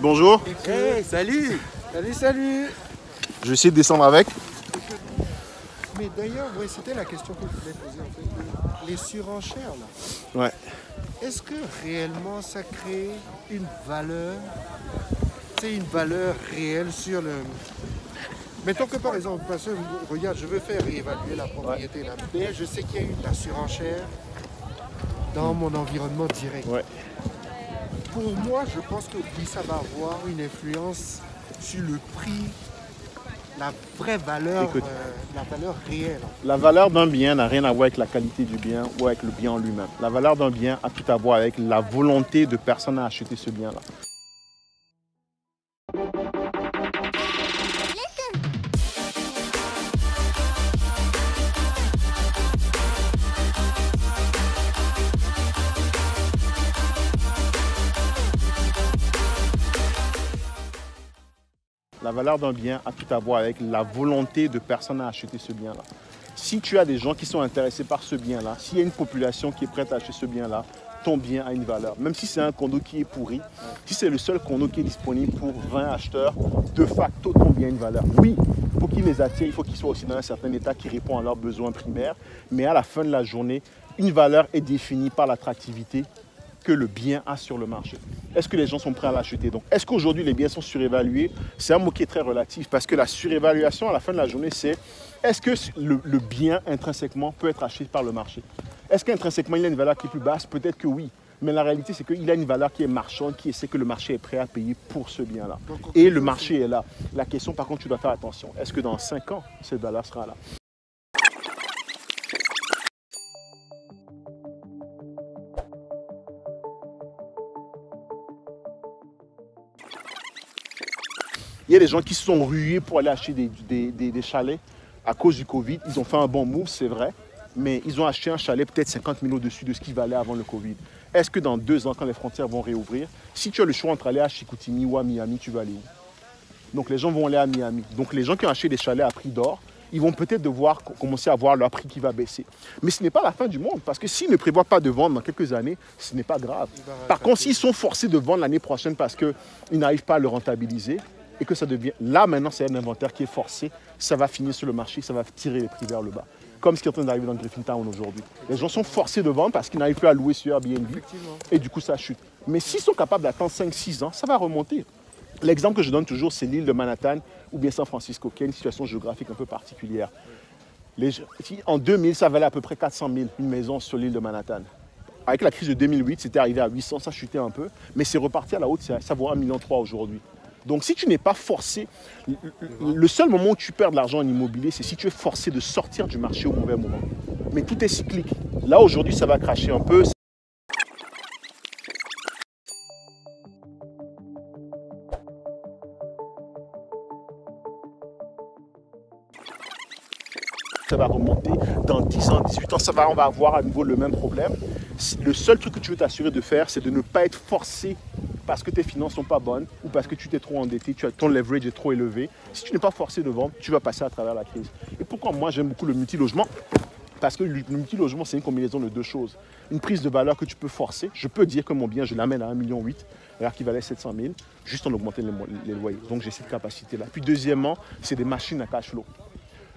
Bonjour. Hey, salut. Salut. Je vais essayer de descendre avec. Mais d'ailleurs, ouais, c'était la question que je voulais poser en fait. Les surenchères là. Ouais. Est-ce que réellement ça crée une valeur? C'est une valeur réelle sur le... Mettons que par exemple, parce que regarde, je veux faire réévaluer la propriété là. Mais je sais qu'il y a eu de la surenchère dans mon environnement direct. Ouais. Pour moi, je pense que oui, ça va avoir une influence sur le prix, la vraie valeur, Écoute, la valeur réelle. la valeur d'un bien n'a rien à voir avec la qualité du bien ou avec le bien en lui-même. La valeur d'un bien a tout à voir avec la volonté de personne à acheter ce bien-là. La valeur d'un bien a tout à voir avec la volonté de personne à acheter ce bien-là. Si tu as des gens qui sont intéressés par ce bien-là, s'il y a une population qui est prête à acheter ce bien-là, ton bien a une valeur. Même si c'est un condo qui est pourri, si c'est le seul condo qui est disponible pour 20 acheteurs, de facto, ton bien a une valeur. Oui, pour qu'ils les attirent, il faut qu'ils soient aussi dans un certain état qui répond à leurs besoins primaires. Mais à la fin de la journée, une valeur est définie par l'attractivité que le bien a sur le marché. Est-ce que les gens sont prêts à l'acheter? Donc, est-ce qu'aujourd'hui les biens sont surévalués? C'est un mot qui est très relatif parce que la surévaluation à la fin de la journée, c'est est-ce que le bien intrinsèquement peut être acheté par le marché? Est-ce qu'intrinsèquement il a une valeur qui est plus basse? Peut-être que oui. Mais la réalité, c'est qu'il a une valeur qui est marchande, qui est que le marché est prêt à payer pour ce bien-là. Et le marché est là. La question, par contre, tu dois faire attention. Est-ce que dans 5 ans, cette valeur sera là? Il y a des gens qui se sont rués pour aller acheter des chalets à cause du Covid. Ils ont fait un bon move, c'est vrai, mais ils ont acheté un chalet peut-être 50 000 au-dessus de ce qu'il valait avant le Covid. Est-ce que dans 2 ans, quand les frontières vont réouvrir, si tu as le choix entre aller à Chicoutimi ou à Miami, tu vas aller où? Donc les gens vont aller à Miami. Donc les gens qui ont acheté des chalets à prix d'or, ils vont peut-être devoir commencer à voir leur prix qui va baisser. Mais ce n'est pas la fin du monde, parce que s'ils ne prévoient pas de vendre dans quelques années, ce n'est pas grave. Par contre, s'ils sont forcés de vendre l'année prochaine parce qu'ils n'arrivent pas à le rentabiliser, et que ça devient... Là, maintenant, c'est un inventaire qui est forcé. Ça va finir sur le marché, ça va tirer les prix vers le bas. Comme ce qui est en train d'arriver dans Griffintown aujourd'hui. Les gens sont forcés de vendre parce qu'ils n'arrivent plus à louer sur Airbnb. Et du coup, ça chute. Mais s'ils sont capables d'attendre 5-6 ans, ça va remonter. L'exemple que je donne toujours, c'est l'île de Manhattan ou bien San Francisco, qui a une situation géographique un peu particulière. En 2000, ça valait à peu près 400 000 une maison sur l'île de Manhattan. Avec la crise de 2008, c'était arrivé à 800, ça chutait un peu. Mais c'est reparti à la haute, ça vaut 1,3 million aujourd'hui. Donc, si tu n'es pas forcé, le seul moment où tu perds de l'argent en immobilier, c'est si tu es forcé de sortir du marché au mauvais moment. Mais tout est cyclique. Là, aujourd'hui, ça va cracher un peu. Ça va remonter dans 10 ans, 18 ans, on va avoir à nouveau le même problème. Le seul truc que tu veux t'assurer de faire, c'est de ne pas être forcé parce que tes finances ne sont pas bonnes ou parce que tu t'es trop endetté, ton leverage est trop élevé. Si tu n'es pas forcé de vendre, tu vas passer à travers la crise. Et pourquoi moi j'aime beaucoup le multilogement? Parce que le multilogement, c'est une combinaison de 2 choses. Une prise de valeur que tu peux forcer. Je peux dire que mon bien, je l'amène à 1,8 million, alors qu'il valait 700 000, juste en augmentant les loyers. Donc j'ai cette capacité-là. Puis deuxièmement, c'est des machines à cash flow.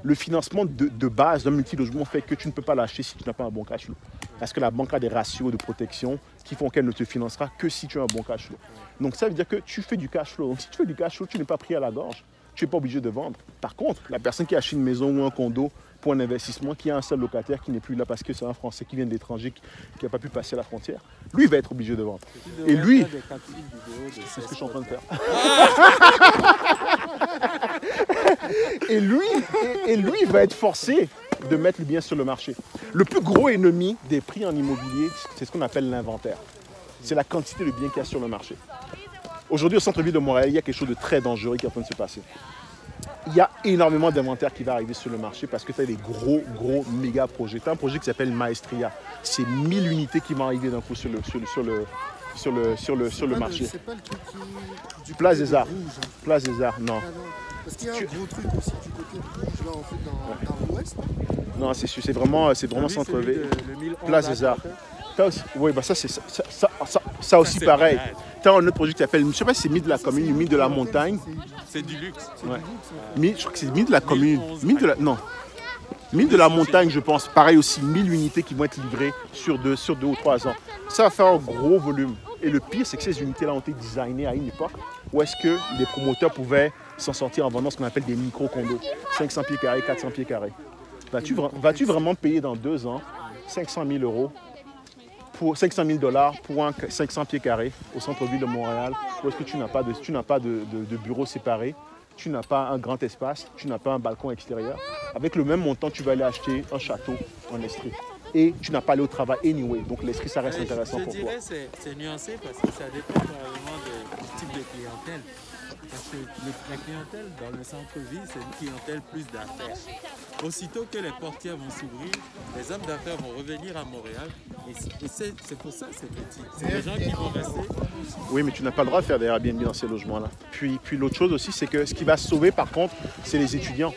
Le financement de base d'un multilogement fait que tu ne peux pas l'acheter si tu n'as pas un bon cash flow. Parce que la banque a des ratios de protection qui font qu'elle ne te financera que si tu as un bon cash flow. Donc ça veut dire que tu fais du cash flow. Donc si tu fais du cash flow, tu n'es pas pris à la gorge. Tu n'es pas obligé de vendre. Par contre, la personne qui achète une maison ou un condo pour un investissement, qui a un seul locataire qui n'est plus là parce que c'est un Français qui vient de l'étranger, qui n'a pas pu passer la frontière, lui va être obligé de vendre. Et lui, c'est ce que je suis en train de faire. Et lui va être forcé de mettre le bien sur le marché. Le plus gros ennemi des prix en immobilier, c'est ce qu'on appelle l'inventaire. C'est la quantité de biens qu'il y a sur le marché. Aujourd'hui, au centre-ville de Montréal, il y a quelque chose de très dangereux qui est en train de se passer. Il y a énormément d'inventaire qui va arriver sur le marché parce que tu as des gros méga projets. Tu as un projet qui s'appelle Maestria. C'est 1000 unités qui vont arriver d'un coup sur le marché. C'est pas le truc du Place des Arts. Rouge, hein. Place des Arts, non. Ah non. Parce qu'il y a un gros truc aussi du côté rouge, là, en fait, dans l'ouest. Non, c'est vraiment centre-ville. Place des Arts. Oui, bah ça aussi pareil. Tu as un autre produit qui s'appelle, je ne sais pas si c'est Mythe de la commune ou Mythe de la montagne. C'est du luxe. Ouais. Je crois que c'est Mythe de la commune. Non. Mythe de la montagne, je pense. Pareil aussi, 1000 unités qui vont être livrées sur 2 ou 3 ans. Ça va faire un gros volume. Et le pire, c'est que ces unités-là ont été designées à une époque où est-ce que les promoteurs pouvaient s'en sortir en vendant ce qu'on appelle des micro-condos. 500 pieds carrés, 400 pieds carrés. Vas-tu vraiment payer dans 2 ans 500 000 euros pour 500 000 $ pour un 500 pieds carrés au centre-ville de Montréal, où est-ce que tu n'as pas de bureau séparé, tu n'as pas un grand espace, tu n'as pas un balcon extérieur. Avec le même montant, tu vas aller acheter un château en Estrie. Et tu n'as pas allé au travail anyway. Donc l'Estrie, ça reste intéressant pour toi. Je dirais que c'est nuancé parce que ça dépend vraiment du type de clientèle. Parce que la clientèle dans le centre-ville, c'est une clientèle plus d'affaires. Aussitôt que les portières vont s'ouvrir, les hommes d'affaires vont revenir à Montréal. Et c'est pour ça que c'est petit. C'est des gens qui vont rester. Oui, mais tu n'as pas le droit de faire des Airbnb dans ces logements-là. Puis l'autre chose aussi, c'est que ce qui va se sauver, par contre, c'est les étudiants.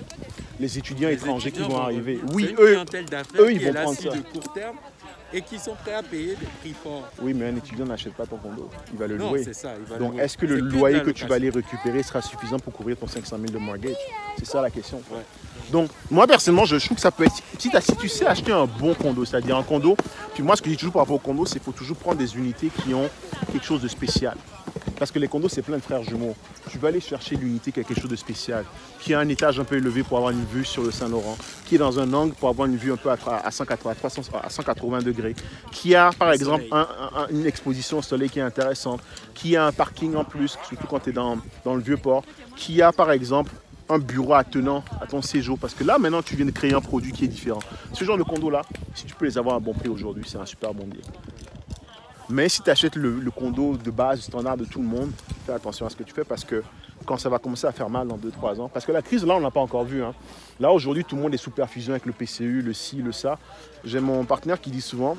Les étudiants étrangers qui vont arriver. Oui, eux, ils vont prendre ça. De court terme et qui sont prêts à payer des prix forts. Oui, mais un étudiant n'achète pas ton condo. Il va le Non, louer. c'est ça, il va Donc, louer. est-ce que le loyer que tu vas aller récupérer sera suffisant pour couvrir ton 500 000 de mortgage? C'est ça la question. Ouais. Donc, moi, personnellement, je trouve que ça peut être... Si tu sais acheter un bon condo, c'est-à-dire un condo... Puis moi, ce que je dis toujours par rapport au condo, c'est qu'il faut toujours prendre des unités qui ont quelque chose de spécial. Parce que les condos, c'est plein de frères jumeaux. Tu vas aller chercher l'unité qui a quelque chose de spécial, qui a un étage un peu élevé pour avoir une vue sur le Saint-Laurent, qui est dans un angle pour avoir une vue un peu à 180 degrés, qui a, par exemple, une exposition au soleil qui est intéressante, qui a un parking en plus, surtout quand tu es dans le Vieux-Port, qui a, par exemple, un bureau attenant à ton séjour. Parce que là, maintenant, tu viens de créer un produit qui est différent. Ce genre de condo-là, si tu peux les avoir à bon prix aujourd'hui, c'est un super bon deal. Mais si tu achètes le condo de base, standard de tout le monde, fais attention à ce que tu fais parce que quand ça va commencer à faire mal dans 2-3 ans, parce que la crise, là, on n'a pas encore vu. Hein. Là, aujourd'hui, tout le monde est sous perfusion avec le PCU, le ci, le ça. J'ai mon partenaire qui dit souvent,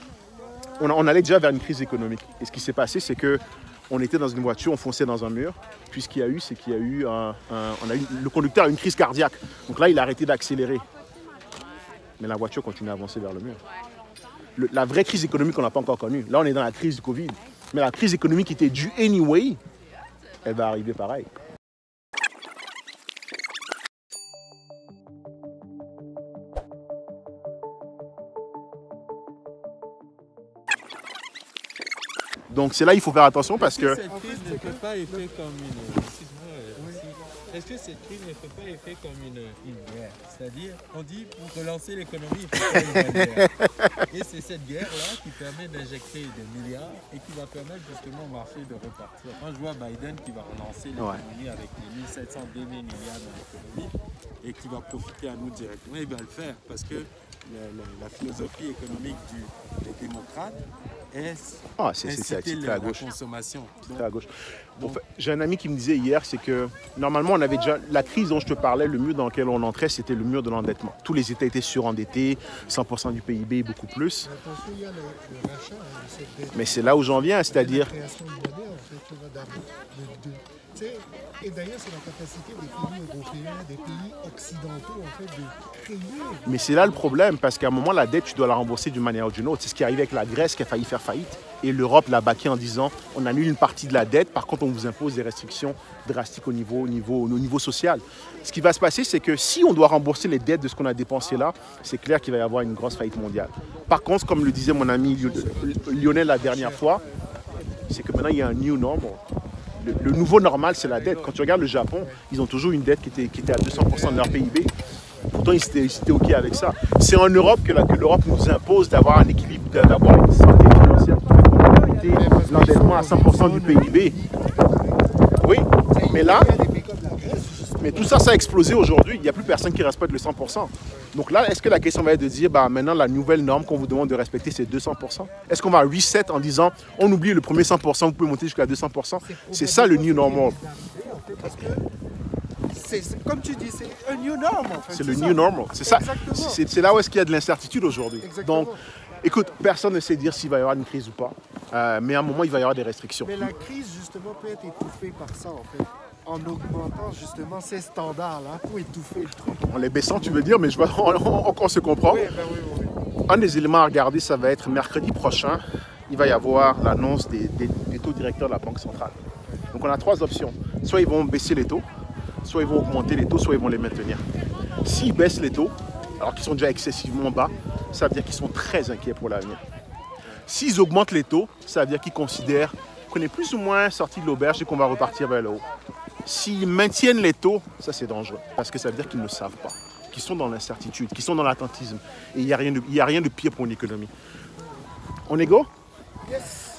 on allait déjà vers une crise économique. Et ce qui s'est passé, c'est que on était dans une voiture, on fonçait dans un mur. Puis ce qu'il y a eu, c'est qu'il y a eu, le conducteur a eu une crise cardiaque. Donc là, il a arrêté d'accélérer. Mais la voiture continue à avancer vers le mur. La vraie crise économique, on n'a pas encore connue. Là, on est dans la crise du Covid. Mais la crise économique qui était due anyway, elle va arriver pareil. Donc c'est là il faut faire attention parce que... Cette crise ne fait pas effet comme une... Est-ce que cette crise ne fait pas effet comme une guerre? C'est-à-dire, on dit pour relancer l'économie, il faut faire une guerre. Et c'est cette guerre-là qui permet d'injecter des milliards et qui va permettre justement au marché de repartir. Quand je vois Biden qui va relancer l'économie avec les 1700, 2000 milliards dans l'économie et qui va profiter à nous directement, il va le faire parce que la philosophie économique des démocrates est inciter la consommation. C'est à gauche. Bon, j'ai un ami qui me disait hier, c'est que normalement, on avait déjà la crise dont je te parlais, le mur dans lequel on entrait, c'était le mur de l'endettement. Tous les États étaient surendettés, 100% du PIB et beaucoup plus. Mais c'est là où j'en viens, c'est-à-dire... Et d'ailleurs, c'est la capacité des pays européens, des pays occidentaux, en fait, de créer... Mais c'est là le problème, parce qu'à un moment, la dette, tu dois la rembourser d'une manière ou d'une autre. C'est ce qui est arrivé avec la Grèce qui a failli faire faillite. Et l'Europe l'a baqué en disant, on annule une partie de la dette, par contre, on vous impose des restrictions drastiques au niveau social. Ce qui va se passer, c'est que si on doit rembourser les dettes de ce qu'on a dépensé là, c'est clair qu'il va y avoir une grosse faillite mondiale. Par contre, comme le disait mon ami Lionel la dernière fois, c'est que maintenant, il y a un new normal. Le nouveau normal, c'est la dette. Quand tu regardes le Japon, ils ont toujours une dette qui était à 200% de leur PIB. Pourtant, ils étaient OK avec ça. C'est en Europe que l'Europe nous impose d'avoir un équilibre, d'avoir une santé financière qui fait qu'on peut limiter l'endettement à 100% du PIB. Oui, mais là, mais tout ça, ça a explosé aujourd'hui. Il n'y a plus personne qui respecte le 100%. Donc là, est-ce que la question va être de dire, maintenant, la nouvelle norme qu'on vous demande de respecter, c'est 200%? Est-ce qu'on va reset en disant, on oublie le premier 100%, vous pouvez monter jusqu'à 200%? C'est ça le new normal. Comme tu dis, c'est un new normal. En fait, c'est le new normal. C'est ça. C'est là où est-ce qu'il y a de l'incertitude aujourd'hui. Donc, écoute, personne ne sait dire s'il va y avoir une crise ou pas. Mais à un moment, il va y avoir des restrictions. Mais la crise, justement, peut être étouffée par ça, en fait. En augmentant justement ces standards-là pour étouffer le truc. En les baissant, tu veux dire, mais on se comprend. Oui, oui. Un des éléments à regarder, ça va être mercredi prochain. Il va y avoir l'annonce des taux directeurs de la Banque centrale. Donc on a 3 options. Soit ils vont baisser les taux, soit ils vont augmenter les taux, soit ils vont les maintenir. S'ils baissent les taux, alors qu'ils sont déjà excessivement bas, ça veut dire qu'ils sont très inquiets pour l'avenir. S'ils augmentent les taux, ça veut dire qu'ils considèrent qu'on est plus ou moins sorti de l'auberge et qu'on va repartir vers le haut. S'ils maintiennent les taux, ça c'est dangereux, parce que ça veut dire qu'ils ne savent pas, qu'ils sont dans l'incertitude, qu'ils sont dans l'attentisme. Et il n'y a rien de pire pour une économie. On est go? Yes.